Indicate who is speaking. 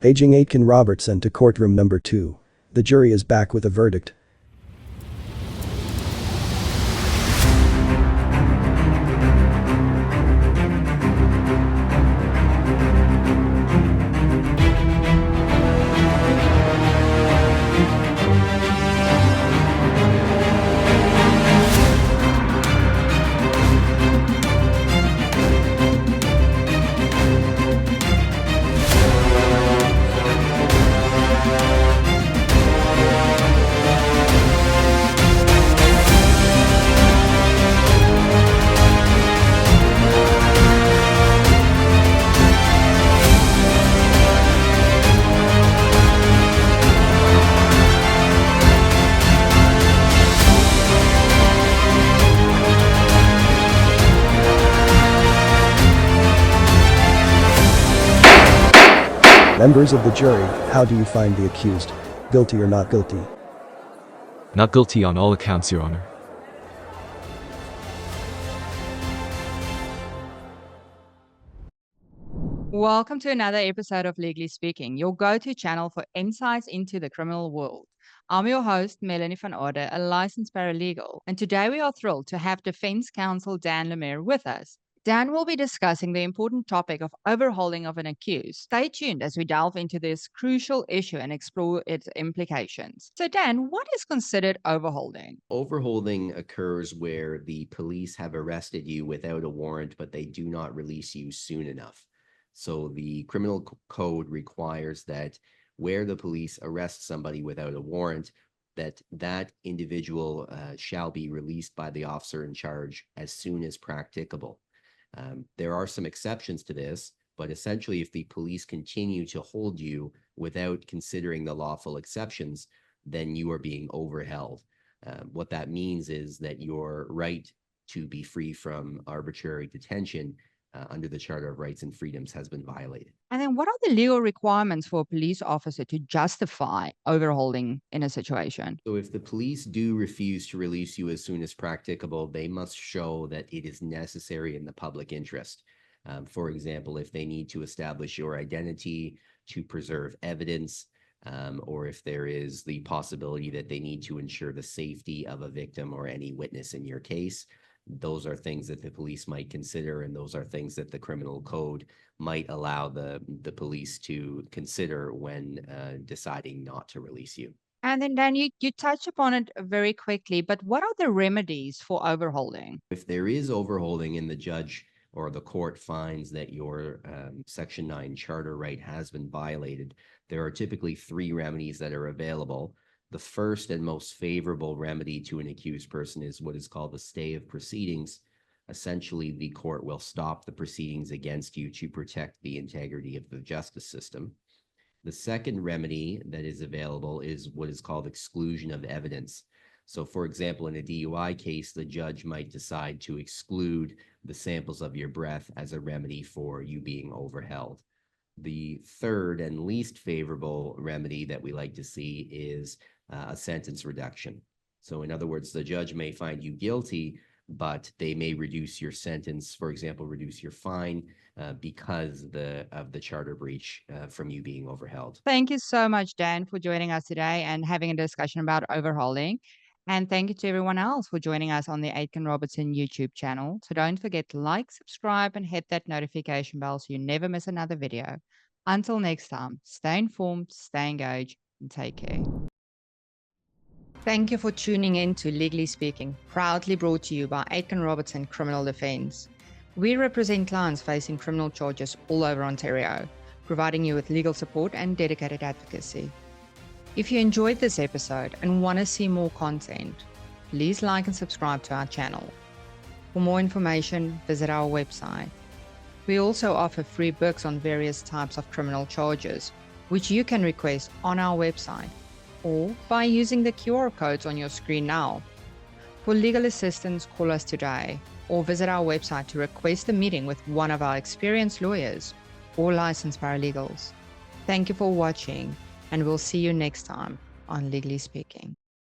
Speaker 1: Paging Aitken Robertson to courtroom number 2. The jury is back with a verdict. Members of the jury, how do you find the accused? Guilty or not guilty?
Speaker 2: Not guilty on all accounts, Your Honor.
Speaker 3: Welcome to another episode of Legally Speaking, your go-to channel for insights into the criminal world. I'm your host, Melanie van Orde, a licensed paralegal, and today we are thrilled to have defense counsel Dan Lemaire with us. Dan will be discussing the important topic of overholding of an accused. Stay tuned as we delve into this crucial issue and explore its implications. So Dan, what is considered overholding?
Speaker 4: Overholding occurs where the police have arrested you without a warrant, but they do not release you soon enough. So the criminal code requires that where the police arrest somebody without a warrant, that individual shall be released by the officer in charge as soon as practicable. There are some exceptions to this, but essentially if the police continue to hold you without considering the lawful exceptions, then you are being overheld. What that means is that your right to be free from arbitrary detention under the Charter of Rights and Freedoms has been violated.
Speaker 3: And then what are the legal requirements for a police officer to justify overholding in a situation?
Speaker 4: So if the police do refuse to release you as soon as practicable, they must show that it is necessary in the public interest. For example, if they need to establish your identity, to preserve evidence, or if there is the possibility that they need to ensure the safety of a victim or any witness in your case. Those are things that the police might consider, and those are things that the criminal code might allow the police to consider when deciding not to release you.
Speaker 3: And then Dan, you touch upon it very quickly, but what are the remedies for overholding?
Speaker 4: If there is overholding and the judge or the court finds that your Section 9 charter right has been violated, there are typically 3 remedies that are available. The first and most favorable remedy to an accused person is what is called the stay of proceedings. Essentially, the court will stop the proceedings against you to protect the integrity of the justice system. The second remedy that is available is what is called exclusion of evidence. So, for example, in a DUI case, the judge might decide to exclude the samples of your breath as a remedy for you being overheld. The third and least favorable remedy that we like to see is a sentence reduction. So in other words, the judge may find you guilty, but they may reduce your sentence, for example, reduce your fine because of the charter breach from you being overheld.
Speaker 3: Thank you so much, Dan, for joining us today and having a discussion about overholding. And thank you to everyone else for joining us on the Aitken Robertson YouTube channel. So don't forget to like, subscribe, and hit that notification bell so you never miss another video. Until next time, stay informed, stay engaged, and take care. Thank you for tuning in to Legally Speaking, proudly brought to you by Aitken Robertson Criminal Defence. We represent clients facing criminal charges all over Ontario, providing you with legal support and dedicated advocacy. If you enjoyed this episode and want to see more content, please like and subscribe to our channel. For more information, visit our website. We also offer free books on various types of criminal charges, which you can request on our website or by using the QR codes on your screen now. For legal assistance, call us today or visit our website to request a meeting with one of our experienced lawyers or licensed paralegals. Thank you for watching, and we'll see you next time on Legally Speaking.